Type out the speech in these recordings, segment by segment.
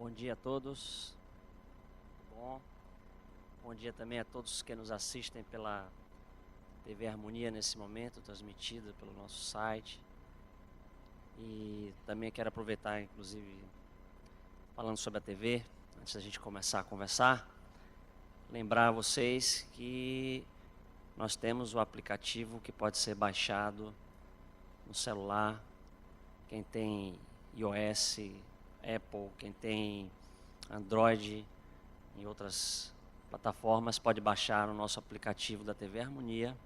Bom dia a todos. Bom dia também a todos que nos assistem pela TV Harmonia nesse momento, transmitida pelo nosso site. E também quero aproveitar, inclusive, falando sobre a TV, antes da gente começar a conversar, lembrar a vocês que nós temos o aplicativo que pode ser baixado no celular. Quem tem iOS, Apple, quem tem Android e outras plataformas pode baixar o nosso aplicativo da TV Harmonia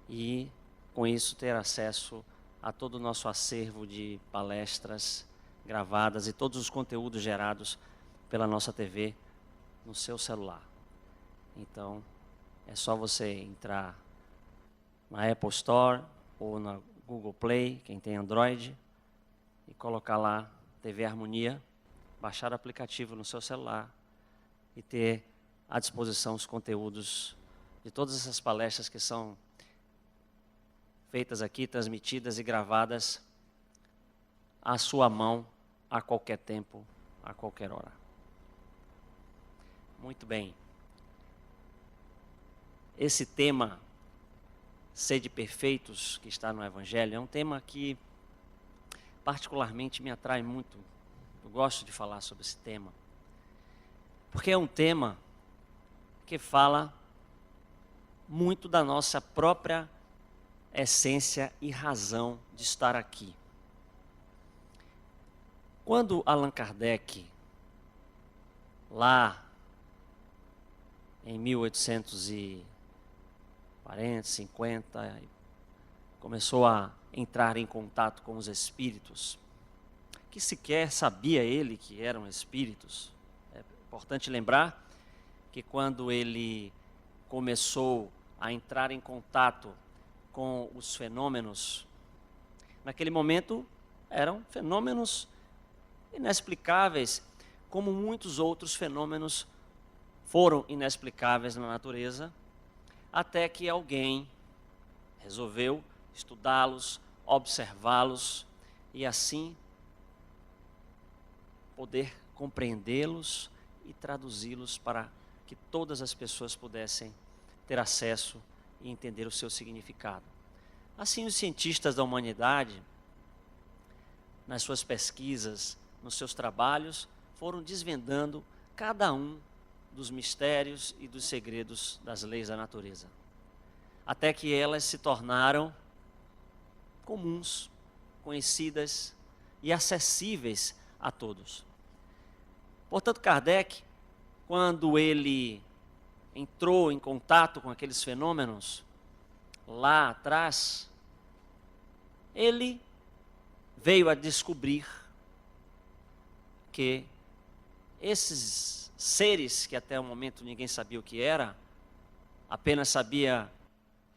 e com isso ter acesso a todo o nosso acervo de palestras gravadas e todos os conteúdos gerados pela nossa TV no seu celular. Então é só você entrar na Apple Store ou na Google Play, quem tem Android, e colocar lá TV Harmonia, baixar o aplicativo no seu celular e ter à disposição os conteúdos de todas essas palestras que são feitas aqui, transmitidas e gravadas à sua mão, a qualquer tempo, a qualquer hora. Muito bem. Esse tema, Sede Perfeitos, que está no Evangelho, é um tema que particularmente me atrai muito. Eu gosto de falar sobre esse tema, porque é um tema que fala muito da nossa própria essência e razão de estar aqui. Quando Allan Kardec, lá em 1840, 50, começou a entrar em contato com os espíritos, que sequer sabia ele que eram espíritos. É importante lembrar que quando ele começou a entrar em contato com os fenômenos, naquele momento eram fenômenos inexplicáveis, como muitos outros fenômenos foram inexplicáveis na natureza, até que alguém resolveu estudá-los, observá-los e assim poder compreendê-los e traduzi-los para que todas as pessoas pudessem ter acesso e entender o seu significado. Assim, os cientistas da humanidade, nas suas pesquisas, nos seus trabalhos, foram desvendando cada um dos mistérios e dos segredos das leis da natureza, até que elas se tornaram comuns, conhecidas e acessíveis a todos. Portanto, Kardec, quando ele entrou em contato com aqueles fenômenos lá atrás, ele veio a descobrir que esses seres que até o momento ninguém sabia o que era, apenas sabia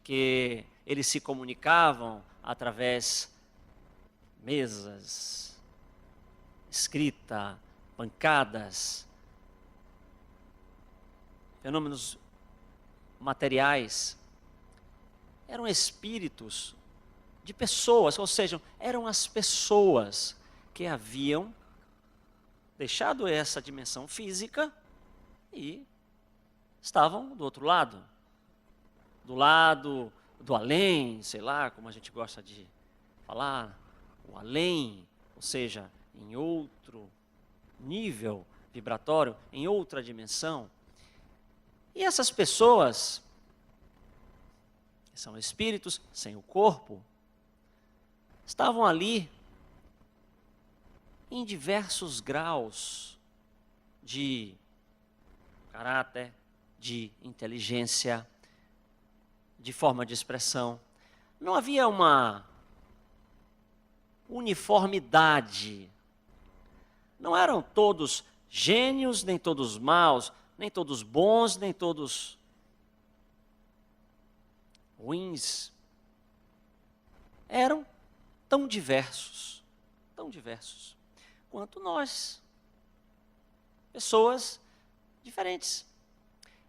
que eles se comunicavam através de mesas, escrita, pancadas, fenômenos materiais, eram espíritos de pessoas, ou seja, eram as pessoas que haviam deixado essa dimensão física e estavam do outro lado, do lado do além, sei lá, como a gente gosta de falar, o além, ou seja, em outro nível vibratório, em outra dimensão. E essas pessoas, que são espíritos sem o corpo, estavam ali em diversos graus de caráter, de inteligência, de forma de expressão. Não havia uma uniformidade. Não eram todos gênios, nem todos maus, nem todos bons, nem todos ruins. Eram tão diversos quanto nós. Pessoas diferentes.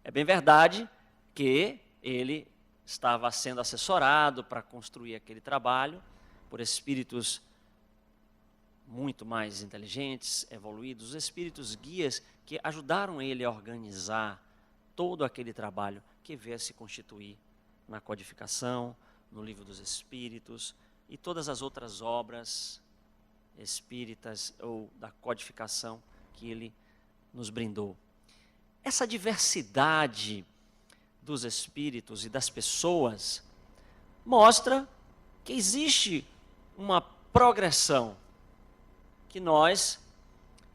É bem verdade que ele estava sendo assessorado para construir aquele trabalho por espíritos muito mais inteligentes, evoluídos, os espíritos guias que ajudaram ele a organizar todo aquele trabalho que veio a se constituir na codificação, no Livro dos Espíritos e todas as outras obras espíritas ou da codificação que ele nos brindou. Essa diversidade dos espíritos e das pessoas mostra que existe uma progressão, que nós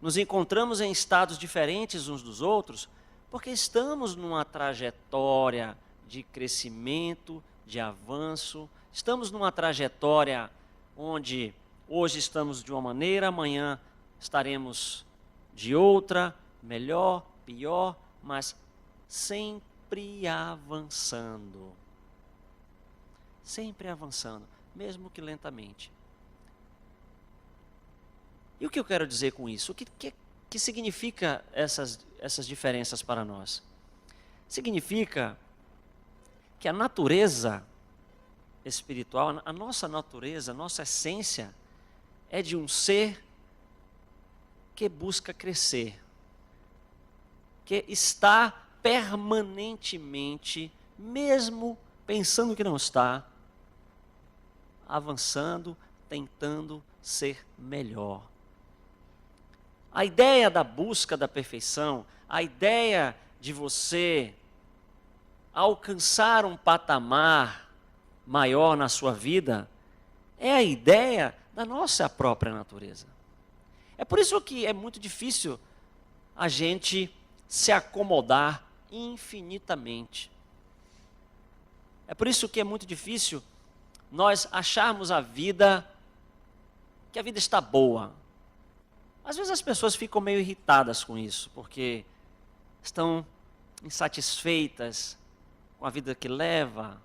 nos encontramos em estados diferentes uns dos outros, porque estamos numa trajetória de crescimento, de avanço, estamos numa trajetória onde hoje estamos de uma maneira, amanhã estaremos de outra, melhor, pior, mas sempre avançando. Sempre avançando, mesmo que lentamente. E o que eu quero dizer com isso? O que significa essas diferenças para nós? Significa que a natureza espiritual, a nossa natureza, a nossa essência, é de um ser que busca crescer, que está permanentemente, mesmo pensando que não está, avançando, tentando ser melhor. A ideia da busca da perfeição, a ideia de você alcançar um patamar maior na sua vida, é a ideia da nossa própria natureza. É por isso que é muito difícil a gente se acomodar infinitamente. É por isso que é muito difícil nós acharmos que a vida está boa. Às vezes as pessoas ficam meio irritadas com isso, porque estão insatisfeitas com a vida que leva.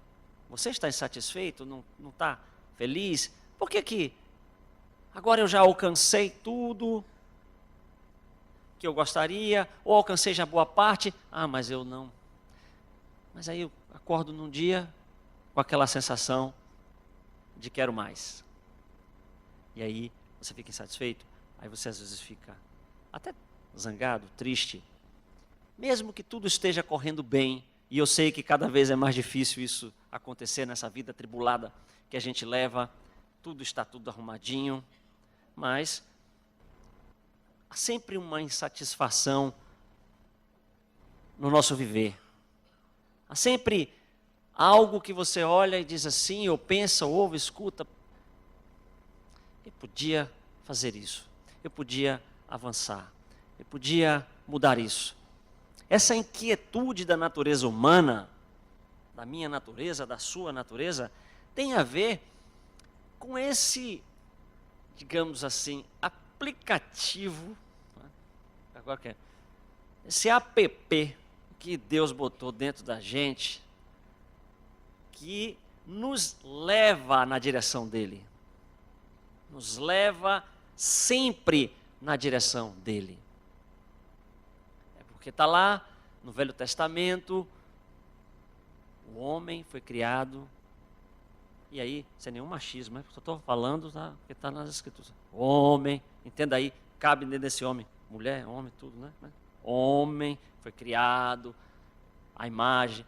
Você está insatisfeito? Não está feliz? Por que agora eu já alcancei tudo que eu gostaria, ou alcancei já boa parte? Ah, mas eu não. Mas aí eu acordo num dia com aquela sensação de quero mais. E aí você fica insatisfeito, aí você às vezes fica até zangado, triste. Mesmo que tudo esteja correndo bem, e eu sei que cada vez é mais difícil isso acontecer nessa vida atribulada que a gente leva, tudo arrumadinho, mas há sempre uma insatisfação no nosso viver. Há sempre algo que você olha e diz assim, ou pensa, ou ouve, escuta, eu podia fazer isso, eu podia avançar, eu podia mudar isso. Essa inquietude da natureza humana, da minha natureza, da sua natureza, tem a ver com esse, digamos assim, aplicativo, agora que é, esse app que Deus botou dentro da gente, que nos leva na direção dele, nos leva sempre na direção dele. É porque está lá no Velho Testamento, o homem foi criado, e aí, sem nenhum machismo, só estou falando, tá, porque está nas escrituras. Homem, entenda aí, cabe dentro desse homem, mulher, homem, tudo, né? Homem foi criado à imagem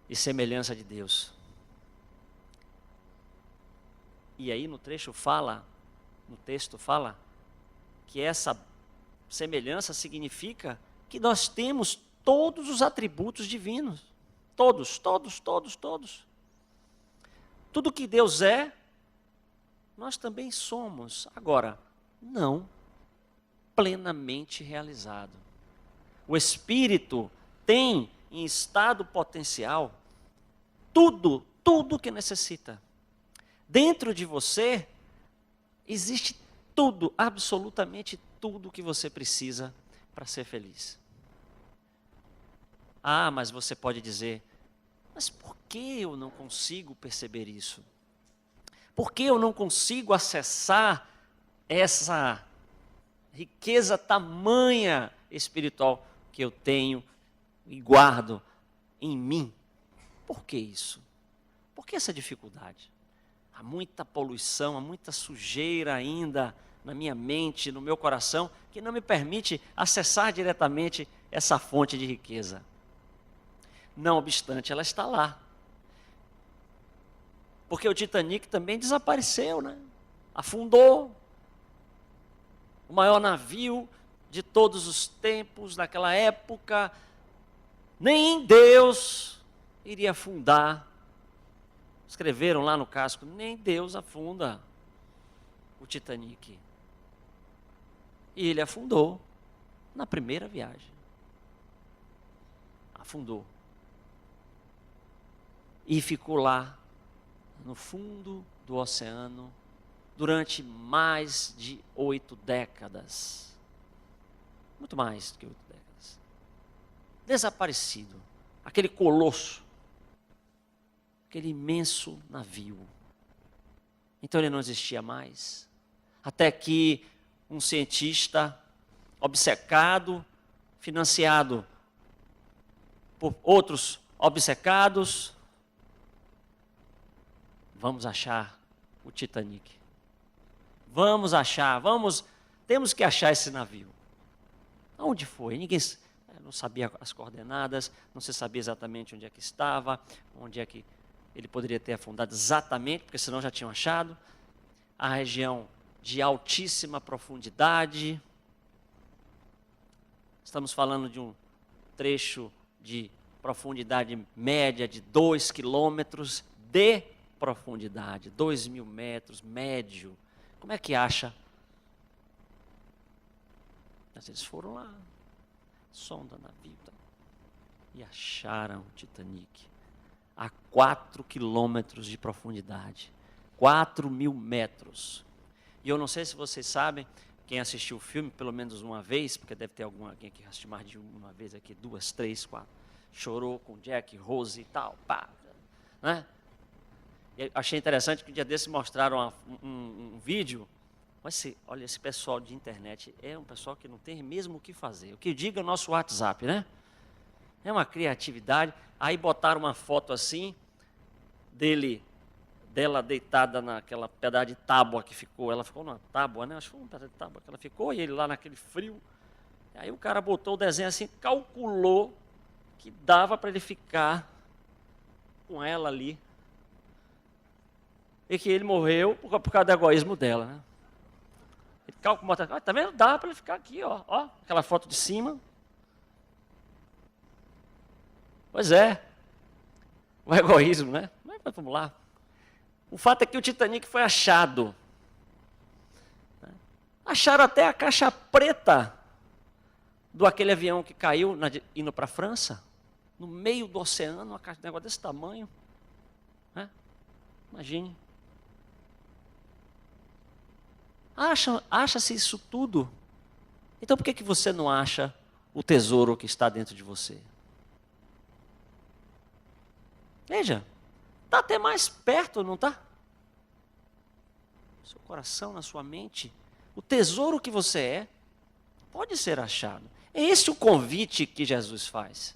e semelhança de Deus. E aí no texto fala que essa semelhança significa que nós temos todos os atributos divinos. Todos. Tudo que Deus é, nós também somos. Agora, não plenamente realizado. O Espírito tem em estado potencial tudo que necessita. Dentro de você existe tudo, absolutamente tudo que você precisa para ser feliz. Ah, mas você pode dizer, mas por que eu não consigo perceber isso? Por que eu não consigo acessar essa riqueza tamanha espiritual que eu tenho e guardo em mim? Por que isso? Por que essa dificuldade? Há muita poluição, há muita sujeira ainda na minha mente, no meu coração, que não me permite acessar diretamente essa fonte de riqueza. Não obstante, ela está lá. Porque o Titanic também desapareceu, né? Afundou. O maior navio de todos os tempos, naquela época, nem Deus iria afundar. Escreveram lá no casco, nem Deus afunda o Titanic. E ele afundou na primeira viagem. Afundou. E ficou lá, no fundo do oceano, durante mais de 8 décadas. Muito mais do que 8 décadas. Desaparecido. Aquele colosso. Aquele imenso navio. Então ele não existia mais. Até que um cientista obcecado, financiado por outros obcecados, vamos achar o Titanic. Temos que achar esse navio. Aonde foi? Ninguém não sabia as coordenadas, não se sabia exatamente onde é que estava, onde é que ele poderia ter afundado exatamente, porque senão já tinham achado. A região de altíssima profundidade. Estamos falando de um trecho de profundidade média de 2 quilômetros de profundidade, 2.000 metros, médio. Como é que acha? Mas eles foram lá, sonda navio, e acharam o Titanic a 4 quilômetros de profundidade, 4.000 metros. E eu não sei se vocês sabem, quem assistiu o filme pelo menos uma vez, porque deve ter alguém aqui que assistiu mais de uma vez aqui, 2, 3, 4, chorou com Jack, Rose e tal, pá, né? E achei interessante que um dia desses mostraram um vídeo. Olha, esse pessoal de internet é um pessoal que não tem mesmo o que fazer. O que diga é o nosso WhatsApp, né? É uma criatividade. Aí botaram uma foto assim, dela deitada naquela pedaço de tábua que ficou. Ela ficou numa tábua, né? Acho que foi um pedaço de tábua que ela ficou, e ele lá naquele frio. Aí o cara botou o desenho assim, calculou que dava para ele ficar com ela ali. E que ele morreu por causa do egoísmo dela, né? Ele calculou, tá vendo? Dá para ele ficar aqui, ó, aquela foto de cima. Pois é, o egoísmo, né? Mas vamos lá. O fato é que o Titanic foi achado. Acharam até a caixa preta do aquele avião que caiu indo para a França, no meio do oceano, um negócio desse tamanho. Né? Imagine. Acha-se isso tudo. Então por que você não acha o tesouro que está dentro de você? Veja, está até mais perto, não está? No seu coração, na sua mente. O tesouro que você é pode ser achado. É esse o convite que Jesus faz.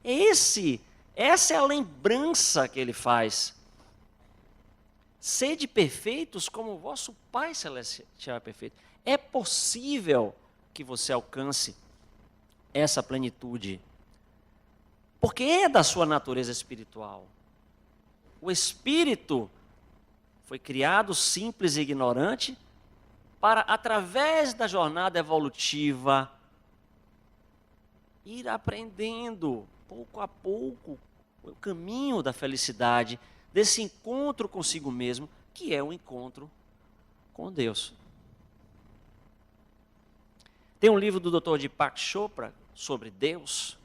Essa é a lembrança que ele faz. Sede perfeitos como o vosso Pai Celestial é perfeito. É possível que você alcance essa plenitude. Porque é da sua natureza espiritual. O espírito foi criado simples e ignorante para, através da jornada evolutiva, ir aprendendo, pouco a pouco, o caminho da felicidade, desse encontro consigo mesmo, que é o encontro com Deus. Tem um livro do Dr. Deepak Chopra sobre Deus.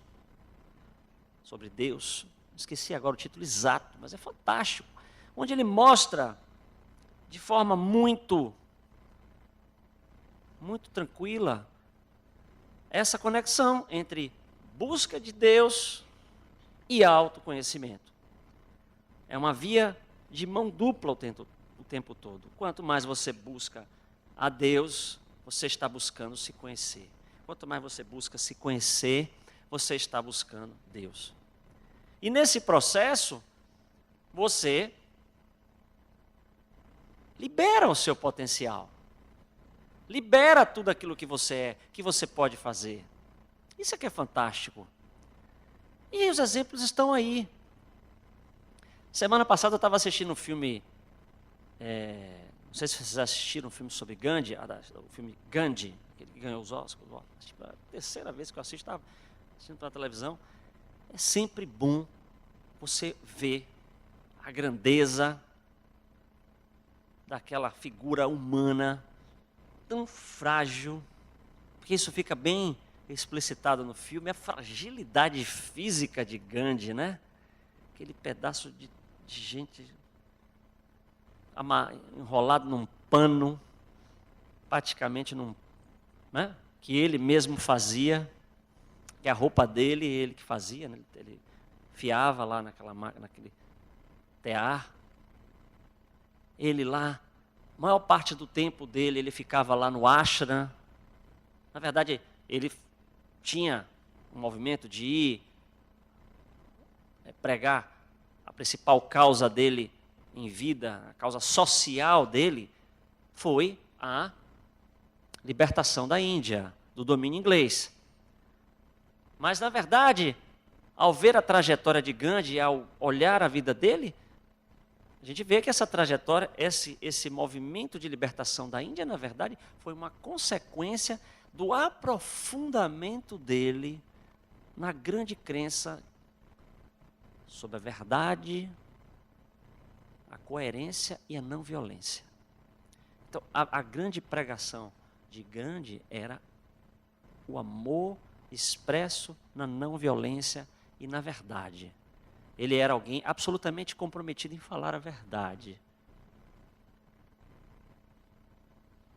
Esqueci agora o título exato, mas é fantástico. Onde ele mostra de forma muito tranquila essa conexão entre busca de Deus e autoconhecimento. É uma via de mão dupla o tempo todo. Quanto mais você busca a Deus, você está buscando se conhecer. Quanto mais você busca se conhecer, você está buscando Deus. E nesse processo, você libera o seu potencial. Libera tudo aquilo que você é, que você pode fazer. Isso é que é fantástico. E os exemplos estão aí. Semana passada eu estava assistindo um filme, não sei se vocês assistiram um filme sobre Gandhi, o filme Gandhi, aquele que ganhou os Oscars. Tipo, a terceira vez que eu assisto, estava assistindo pela televisão. É sempre bom você ver a grandeza daquela figura humana tão frágil, porque isso fica bem explicitado no filme, a fragilidade física de Gandhi, né? Aquele pedaço de gente enrolado num pano, praticamente né? Que ele mesmo fazia, que a roupa dele, ele que fazia, né? Ele fiava lá naquele tear. Ele lá, a maior parte do tempo dele, ele ficava lá no ashram. Na verdade, ele tinha um movimento de ir pregar a principal causa dele em vida, a causa social dele, foi a libertação da Índia, do domínio inglês. Mas, na verdade, ao ver a trajetória de Gandhi, ao olhar a vida dele, a gente vê que essa trajetória, esse movimento de libertação da Índia, na verdade, foi uma consequência do aprofundamento dele na grande crença sobre a verdade, a coerência e a não violência. Então, a grande pregação de Gandhi era o amor expresso na não violência e na verdade. Ele era alguém absolutamente comprometido em falar a verdade.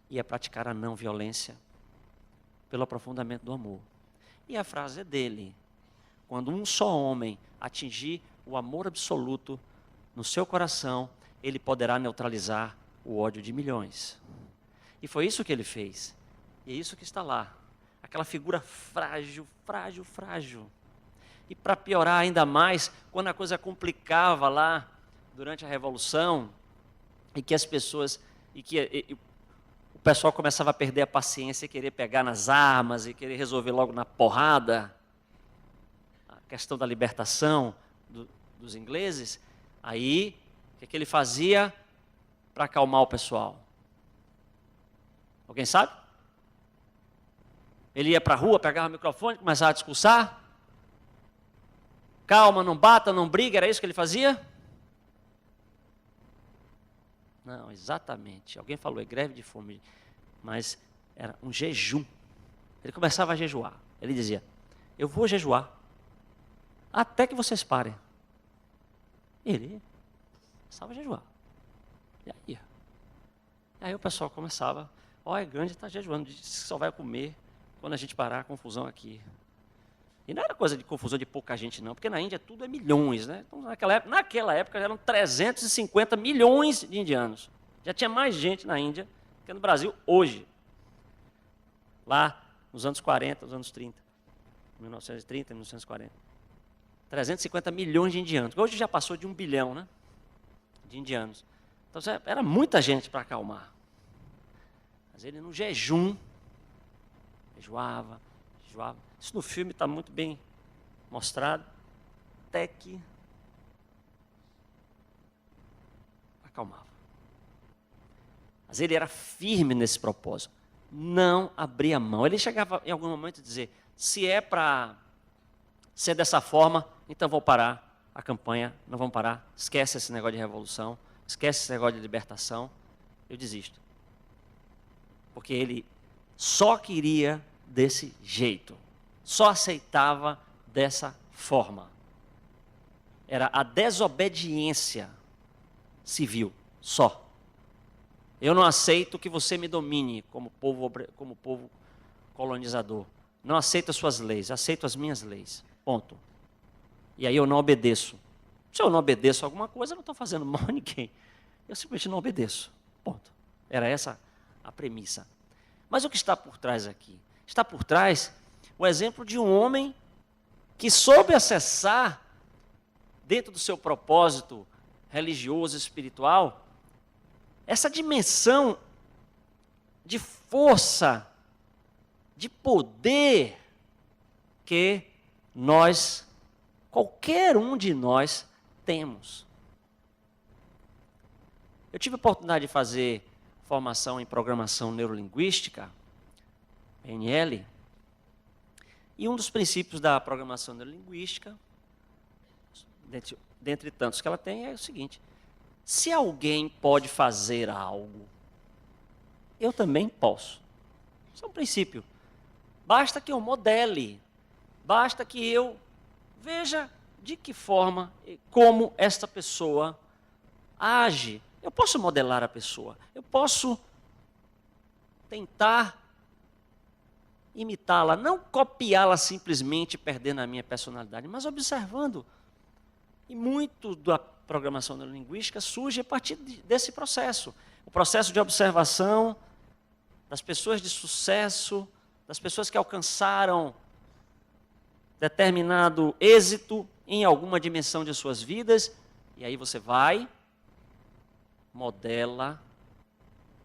E a praticar a não violência pelo aprofundamento do amor. E a frase é dele: quando um só homem atingir o amor absoluto no seu coração, ele poderá neutralizar o ódio de milhões. E foi isso que ele fez. E é isso que está lá. Aquela figura frágil, frágil, frágil. E para piorar ainda mais, quando a coisa complicava lá durante a Revolução, e que as pessoas, o pessoal começava a perder a paciência e querer pegar nas armas e querer resolver logo na porrada a questão da libertação dos ingleses, aí o que ele fazia para acalmar o pessoal? Alguém sabe? Ele ia para a rua, pegava o microfone, começava a discursar. Calma, não bata, não briga, era isso que ele fazia? Não, exatamente. Alguém falou, é greve de fome, mas era um jejum. Ele começava a jejuar. Ele dizia, eu vou jejuar até que vocês parem. Ele começava a jejuar. E aí o pessoal começava, olha, Gandhi está jejuando, disse que só vai comer quando a gente parar a confusão aqui. E não era coisa de confusão de pouca gente, não, porque na Índia tudo é milhões, né? Então, naquela época eram 350 milhões de indianos. Já tinha mais gente na Índia que no Brasil hoje. Lá nos anos 40, nos anos 30. 1930, 1940. 350 milhões de indianos. Hoje já passou de 1 bilhão, né? De indianos. Então era muita gente para acalmar. Mas ele no jejum, jejuava. Isso no filme está muito bem mostrado. Até que acalmava. Mas ele era firme nesse propósito. Não abria mão. Ele chegava em algum momento a dizer, se é para ser dessa forma, então vou parar a campanha, não vamos parar. Esquece esse negócio de revolução, esquece esse negócio de libertação, eu desisto. Porque ele só queria desse jeito. Só aceitava dessa forma. Era a desobediência civil, só. Eu não aceito que você me domine como povo colonizador. Não aceito as suas leis, aceito as minhas leis. Ponto. E aí eu não obedeço. Se eu não obedeço a alguma coisa, eu não estou fazendo mal a ninguém. Eu simplesmente não obedeço. Ponto. Era essa a premissa. Mas o que está por trás aqui? Está por trás o exemplo de um homem que soube acessar, dentro do seu propósito religioso e espiritual, essa dimensão de força, de poder que nós, qualquer um de nós, temos. Eu tive a oportunidade de fazer formação em programação neurolinguística, PNL, e um dos princípios da programação neurolinguística, dentre tantos que ela tem, é o seguinte: se alguém pode fazer algo, eu também posso. Isso é um princípio. Basta que eu modele, basta que eu veja de que forma, como esta pessoa age. Eu posso modelar a pessoa, eu posso tentar imitá-la, não copiá-la simplesmente perdendo a minha personalidade, mas observando. E muito da programação neurolinguística surge a partir desse processo. O processo de observação das pessoas de sucesso, das pessoas que alcançaram determinado êxito em alguma dimensão de suas vidas, e aí você vai, modela,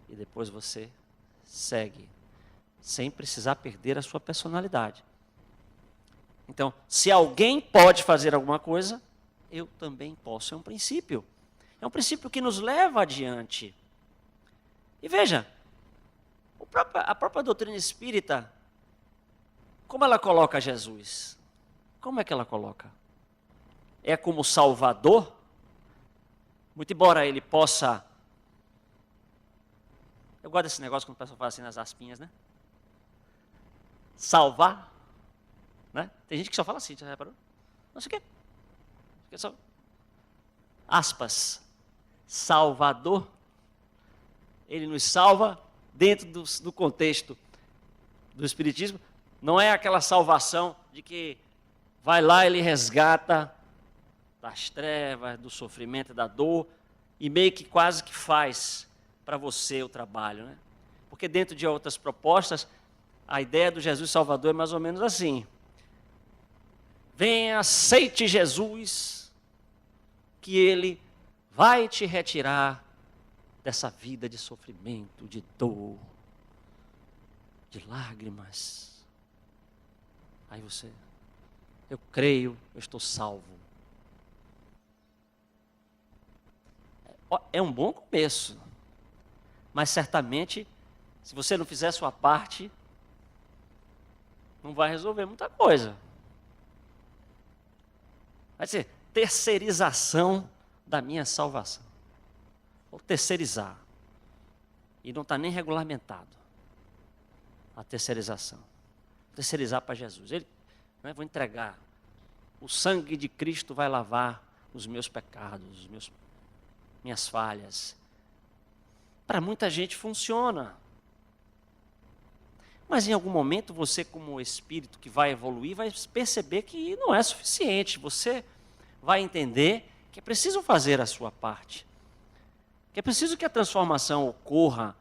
e depois você segue, sem precisar perder a sua personalidade. Então, se alguém pode fazer alguma coisa, eu também posso. É um princípio. É um princípio que nos leva adiante. E veja, a própria doutrina espírita, como ela coloca Jesus? Como é que ela coloca? É como Salvador? Muito embora ele possa... Eu gosto desse negócio quando o pessoal fala assim nas aspinhas, né? Salvar. Né? Tem gente que só fala assim, já reparou? Não sei o quê. Só... Aspas. Salvador. Ele nos salva dentro do contexto do Espiritismo. Não é aquela salvação de que vai lá, ele resgata das trevas, do sofrimento, da dor, e meio que quase que faz para você o trabalho, né? Porque dentro de outras propostas, a ideia do Jesus Salvador é mais ou menos assim: venha, aceite Jesus, que ele vai te retirar dessa vida de sofrimento, de dor, de lágrimas. Aí você, eu creio, eu estou salvo. É um bom começo, mas certamente, se você não fizer a sua parte, não vai resolver muita coisa. Vai ser terceirização da minha salvação. Ou terceirizar. E não está nem regulamentado a terceirização. Terceirizar para Jesus. Ele, né, vou entregar. O sangue de Cristo vai lavar os meus pecados, minhas falhas. Para muita gente funciona. Mas em algum momento você, como espírito que vai evoluir, vai perceber que não é suficiente. Você vai entender que é preciso fazer a sua parte. Que é preciso que a transformação ocorra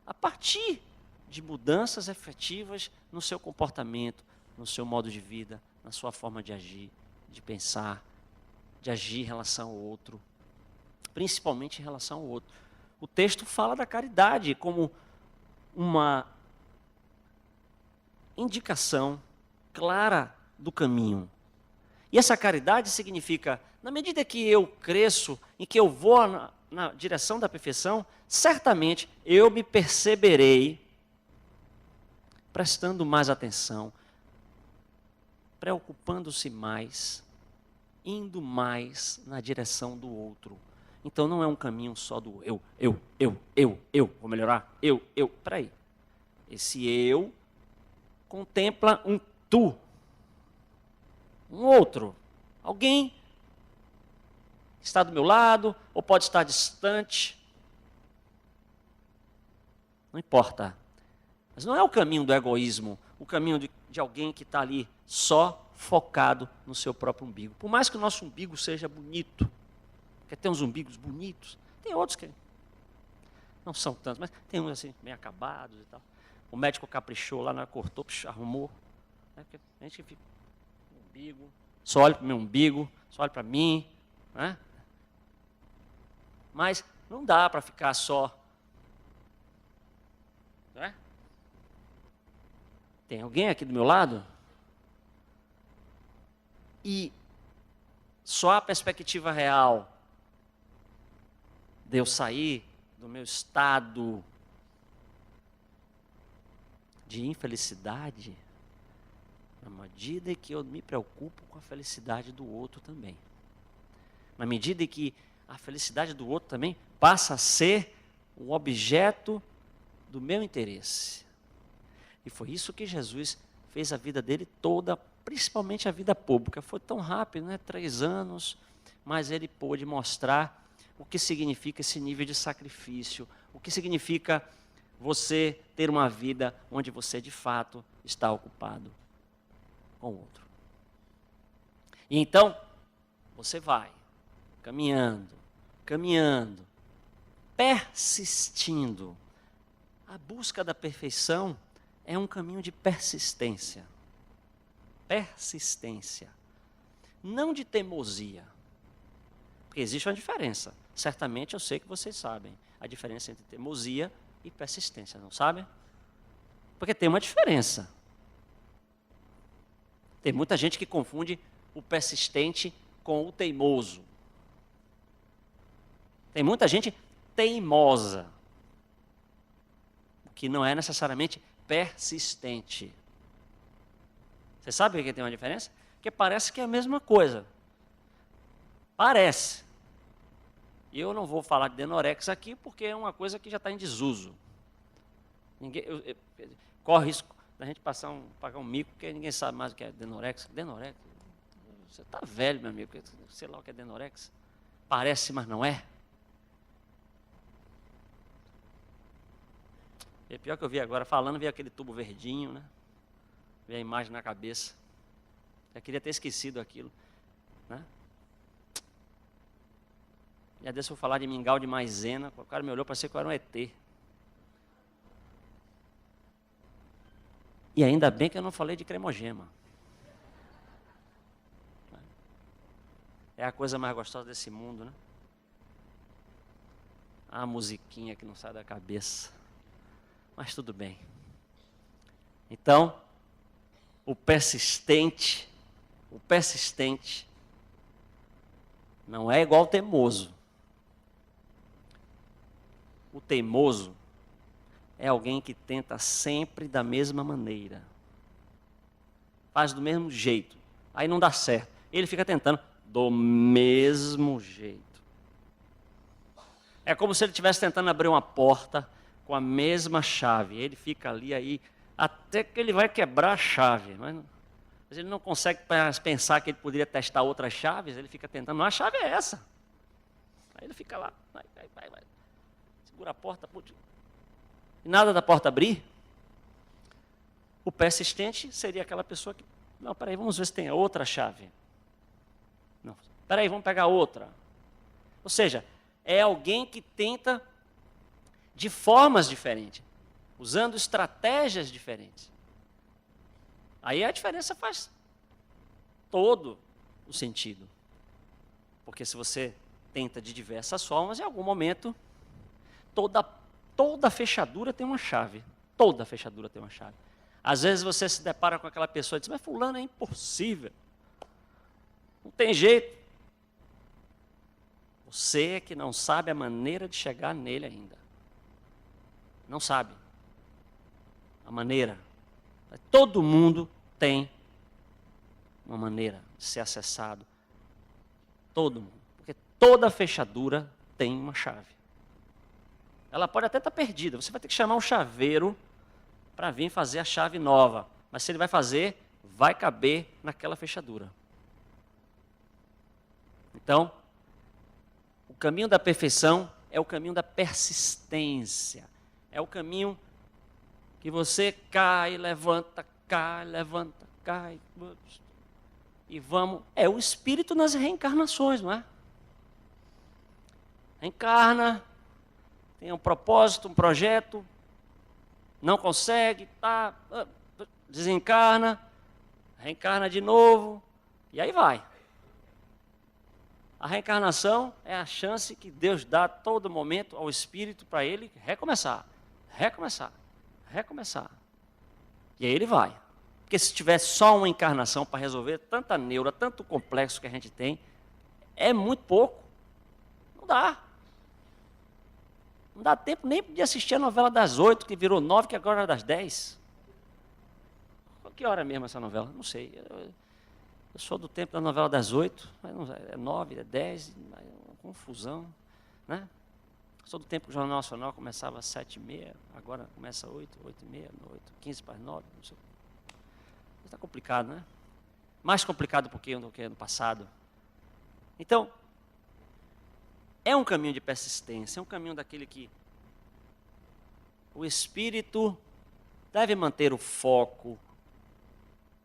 a partir de mudanças efetivas no seu comportamento, no seu modo de vida, na sua forma de agir, de pensar, de agir em relação ao outro, principalmente em relação ao outro. O texto fala da caridade como uma indicação clara do caminho. E essa caridade significa, na medida que eu cresço, em que eu vou na direção da perfeição, certamente eu me perceberei prestando mais atenção, preocupando-se mais, indo mais na direção do outro. Então não é um caminho só do eu, vou melhorar, eu. Peraí. Esse eu contempla um tu, um outro, alguém que está do meu lado, ou pode estar distante, não importa. Mas não é o caminho do egoísmo, o caminho de alguém que está ali só focado no seu próprio umbigo. Por mais que o nosso umbigo seja bonito, porque tem uns umbigos bonitos, tem outros que não são tantos, mas tem uns assim, bem acabados e tal. O médico caprichou lá, cortou, arrumou. Né? A gente fica umbigo, só olha para o meu umbigo, só olha para mim. Né? Mas não dá para ficar só Não é? Tem alguém aqui do meu lado? E só a perspectiva real de eu sair do meu estado de infelicidade, na medida em que eu me preocupo com a felicidade do outro também. Na medida em que a felicidade do outro também passa a ser o objeto do meu interesse. E foi isso que Jesus fez a vida dele toda, principalmente a vida pública. Foi tão rápido, né? 3 anos, mas ele pôde mostrar o que significa esse nível de sacrifício, o que significa você ter uma vida onde você de fato está ocupado com o outro. E então, você vai caminhando, persistindo. A busca da perfeição é um caminho de persistência. Persistência. Não de teimosia. Porque existe uma diferença. Certamente eu sei que vocês sabem a diferença entre teimosia e persistência, não sabem? Porque tem uma diferença. Tem muita gente que confunde o persistente com o teimoso. Tem muita gente teimosa, o que não é necessariamente persistente. Você sabe o que tem uma diferença? Porque parece que é a mesma coisa. Parece. E eu não vou falar de Denorex aqui, porque é uma coisa que já está em desuso. Corre risco da gente pagar um mico, porque ninguém sabe mais o que é Denorex. Denorex? Você está velho, meu amigo. Sei lá o que é Denorex. Parece, mas não é. É pior que eu vi agora, falando, vi aquele tubo verdinho, né? Vi a imagem na cabeça. Já queria ter esquecido aquilo, né? E aí desse eu falar de mingau de maisena, o cara me olhou, parecia que eu era um ET. E ainda bem que eu não falei de cremogema. É a coisa mais gostosa desse mundo, né? A musiquinha que não sai da cabeça. Mas tudo bem. Então, o persistente não é igual ao teimoso. O teimoso é alguém que tenta sempre da mesma maneira. Faz do mesmo jeito. Aí não dá certo. Ele fica tentando do mesmo jeito. É como se ele estivesse tentando abrir uma porta com a mesma chave. Ele fica ali aí até que ele vai quebrar a chave. Mas ele não consegue pensar que ele poderia testar outras chaves. Ele fica tentando. Não, a chave é essa. Aí ele fica lá. Vai. Segura a porta. Putz. E nada da porta abrir. O persistente seria aquela pessoa que... Não, peraí, vamos ver se tem outra chave. Não, peraí, vamos pegar outra. Ou seja, é alguém que tenta de formas diferentes, usando estratégias diferentes. Aí a diferença faz todo o sentido. Porque se você tenta de diversas formas, em algum momento, toda fechadura tem uma chave. Toda fechadura tem uma chave. Às vezes você se depara com aquela pessoa e diz, mas fulano é impossível. Não tem jeito. Você é que não sabe a maneira de chegar nele ainda. Não sabe a maneira. Todo mundo tem uma maneira de ser acessado. Todo mundo. Porque toda fechadura tem uma chave. Ela pode até estar perdida. Você vai ter que chamar um chaveiro para vir fazer a chave nova. Mas se ele vai fazer, vai caber naquela fechadura. Então, o caminho da perfeição é o caminho da persistência. É o caminho que você cai, levanta, cai. E vamos... É o espírito nas reencarnações, não é? Reencarna, tem um propósito, um projeto, não consegue, desencarna, reencarna de novo, e aí vai. A reencarnação é a chance que Deus dá a todo momento ao espírito para ele recomeçar. Recomeçar. E aí ele vai. Porque se tivesse só uma encarnação para resolver tanta neura, tanto complexo que a gente tem, é muito pouco. Não dá. Não dá tempo nem de assistir a novela das 8, que virou 9, que agora é das 10. Que hora é mesmo essa novela? Não sei. Eu sou do tempo da novela das 8, mas não, é 9, é 10, é uma confusão. Né? Sou do tempo que o Jornal Nacional começava às 7h30, agora começa às 8, 8h30, 15 para as 9, não sei. Está complicado, né? Mais complicado do que no passado. Então, é um caminho de persistência, é um caminho daquele que o espírito deve manter o foco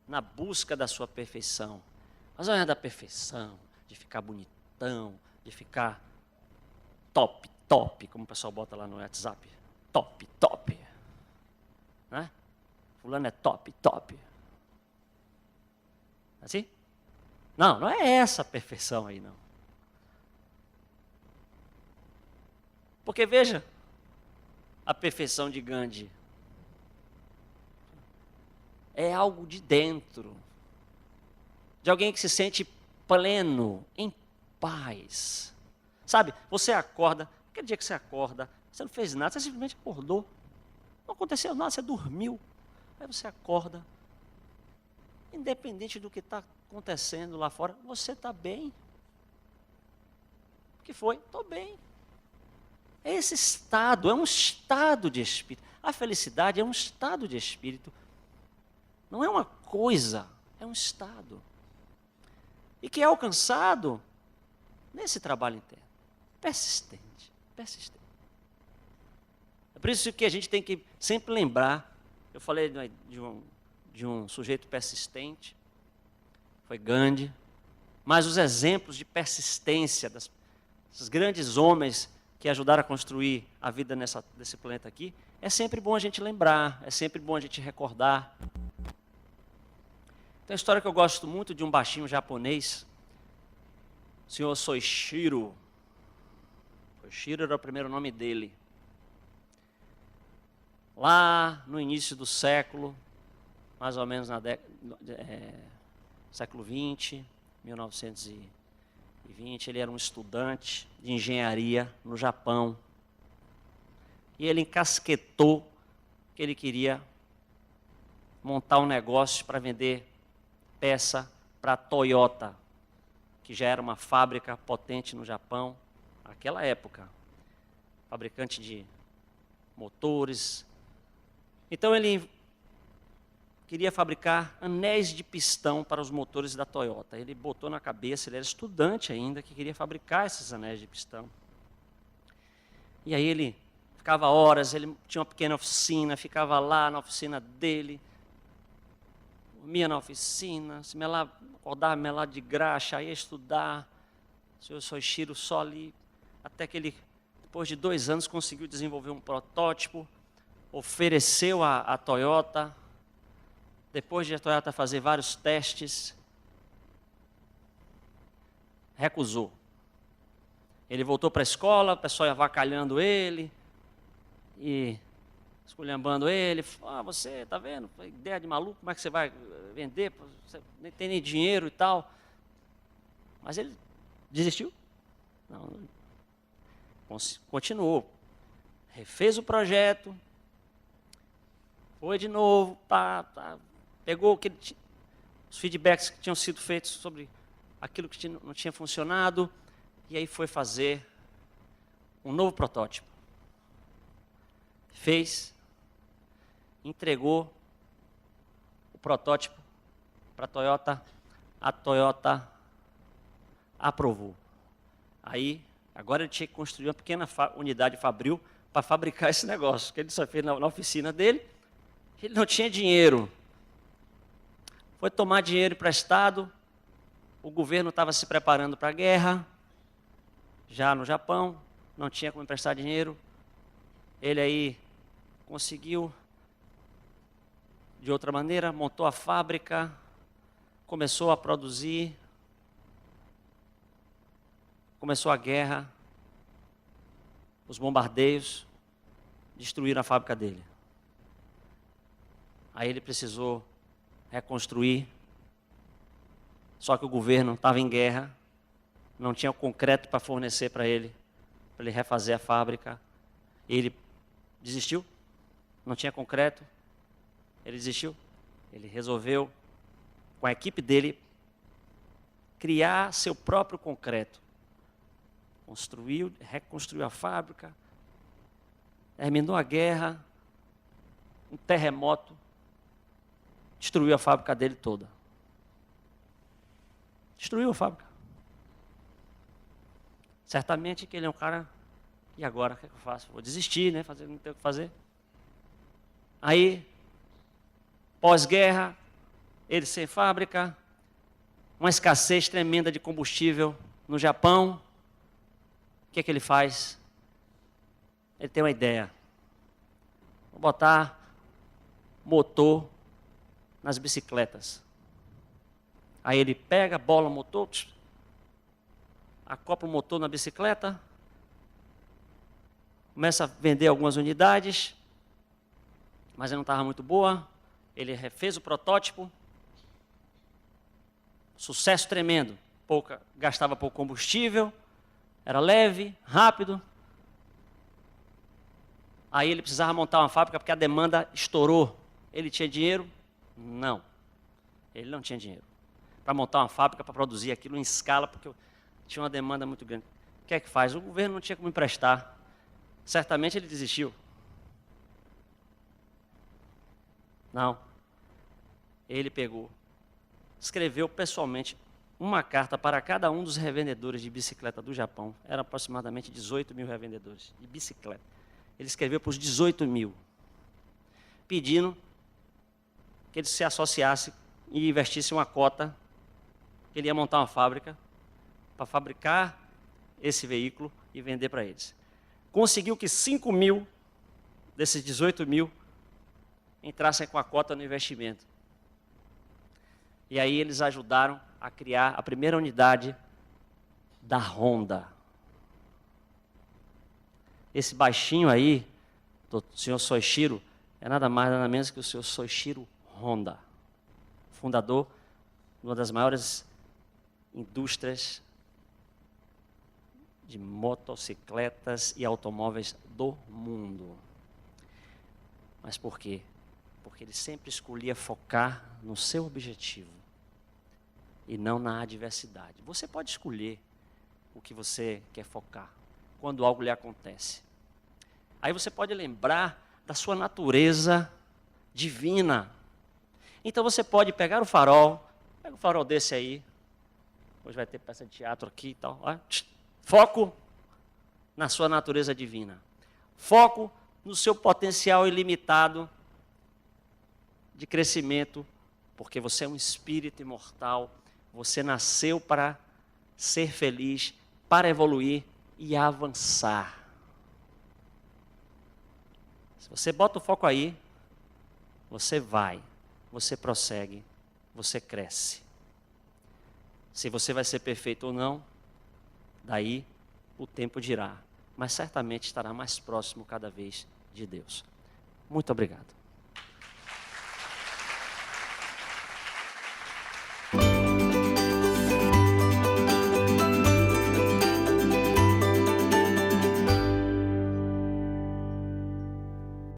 na busca da sua perfeição. Mas não é da perfeição, de ficar bonitão, de ficar top, top, como o pessoal bota lá no WhatsApp. Top, top. Né? Fulano é top, top. Assim? Não, não é essa a perfeição aí, não. Porque veja, a perfeição de Gandhi é algo de dentro, de alguém que se sente pleno, em paz. Sabe, você acorda, aquele dia que você acorda, você não fez nada, você simplesmente acordou. Não aconteceu nada, você dormiu. Aí você acorda, independente do que está acontecendo lá fora, você está bem. O que foi? Estou bem. Esse estado é um estado de espírito. A felicidade é um estado de espírito. Não é uma coisa, é um estado. E que é alcançado nesse trabalho interno. Persistente, persistente. É por isso que a gente tem que sempre lembrar, eu falei de um sujeito persistente, foi Gandhi, mas os exemplos de persistência desses grandes homens que ajudaram a construir a vida desse planeta aqui, é sempre bom a gente lembrar, é sempre bom a gente recordar. Tem uma história que eu gosto muito de um baixinho japonês, o senhor Soichiro. Soichiro era o primeiro nome dele. Lá no início do século, mais ou menos século XX, 1920, ele era um estudante de engenharia no Japão. E ele encasquetou que ele queria montar um negócio para vender peça para a Toyota, que já era uma fábrica potente no Japão, naquela época, fabricante de motores. Então ele queria fabricar anéis de pistão para os motores da Toyota. Ele botou na cabeça, ele era estudante ainda, que queria fabricar esses anéis de pistão. E aí ele ficava horas, ele tinha uma pequena oficina, ficava lá na oficina dele, dormia na oficina, se acordava melado de graxa, ia estudar, o senhor Soichiro só ali, até que ele, depois de 2 anos, conseguiu desenvolver um protótipo, ofereceu à Toyota. Depois de a Toyota fazer vários testes, recusou. Ele voltou para a escola, o pessoal ia avacalhando ele e esculhambando ele. Você, tá vendo? Ideia de maluco, como é que você vai vender? Você nem tem nem dinheiro e tal. Mas ele desistiu? Não. Continuou. Refez o projeto. Foi de novo, pegou os feedbacks que tinham sido feitos sobre aquilo que não tinha funcionado, e aí foi fazer um novo protótipo. Fez, entregou o protótipo para a Toyota aprovou. Aí, agora ele tinha que construir uma pequena unidade fabril para fabricar esse negócio, que ele só fez na oficina dele. Ele não tinha dinheiro. Foi tomar dinheiro emprestado. O governo estava se preparando para a guerra, já no Japão, não tinha como emprestar dinheiro. Ele aí conseguiu, de outra maneira, montou a fábrica, começou a produzir, começou a guerra, os bombardeios destruíram a fábrica dele. Aí ele precisou reconstruir, só que o governo estava em guerra, não tinha o concreto para fornecer para ele refazer a fábrica. Ele desistiu, não tinha concreto, ele desistiu. Ele resolveu, com a equipe dele, criar seu próprio concreto. Reconstruiu a fábrica, terminou a guerra, um terremoto, destruiu a fábrica dele toda. Destruiu a fábrica. Certamente que ele é um cara, e agora, o que é que eu faço? Vou desistir, né? Não tenho o que fazer. Aí, pós-guerra, ele sem fábrica, uma escassez tremenda de combustível no Japão. O que é que ele faz? Ele tem uma ideia. Vou botar motor nas bicicletas. Aí ele pega, bola o motor, acopla o motor na bicicleta, começa a vender algumas unidades, mas não estava muito boa. Ele refez o protótipo, sucesso tremendo, gastava pouco combustível, era leve, rápido. Aí ele precisava montar uma fábrica porque a demanda estourou. Ele tinha dinheiro? Não. Ele não tinha dinheiro para montar uma fábrica, para produzir aquilo em escala, porque tinha uma demanda muito grande. O que é que faz? O governo não tinha como emprestar. Certamente ele desistiu. Não. Ele pegou, escreveu pessoalmente uma carta para cada um dos revendedores de bicicleta do Japão. Eram aproximadamente 18 mil revendedores de bicicleta. Ele escreveu para os 18 mil, pedindo que eles se associassem e investissem uma cota, que ele ia montar uma fábrica para fabricar esse veículo e vender para eles. Conseguiu que 5 mil desses 18 mil entrassem com a cota no investimento. E aí eles ajudaram a criar a primeira unidade da Honda. Esse baixinho aí, do senhor Soichiro, é nada mais nada menos que o senhor Soichiro Honda, fundador de uma das maiores indústrias de motocicletas e automóveis do mundo. Mas por quê? Porque ele sempre escolhia focar no seu objetivo e não na adversidade. Você pode escolher o que você quer focar quando algo lhe acontece. Aí você pode lembrar da sua natureza divina. Então você pode pegar o farol, pega um farol desse aí, hoje vai ter peça de teatro aqui e tal, ó. Foco na sua natureza divina. Foco no seu potencial ilimitado de crescimento, porque você é um espírito imortal, você nasceu para ser feliz, para evoluir e avançar. Se você bota o foco aí, você vai, você prossegue, você cresce. Se você vai ser perfeito ou não, daí o tempo dirá, mas certamente estará mais próximo cada vez de Deus. Muito obrigado.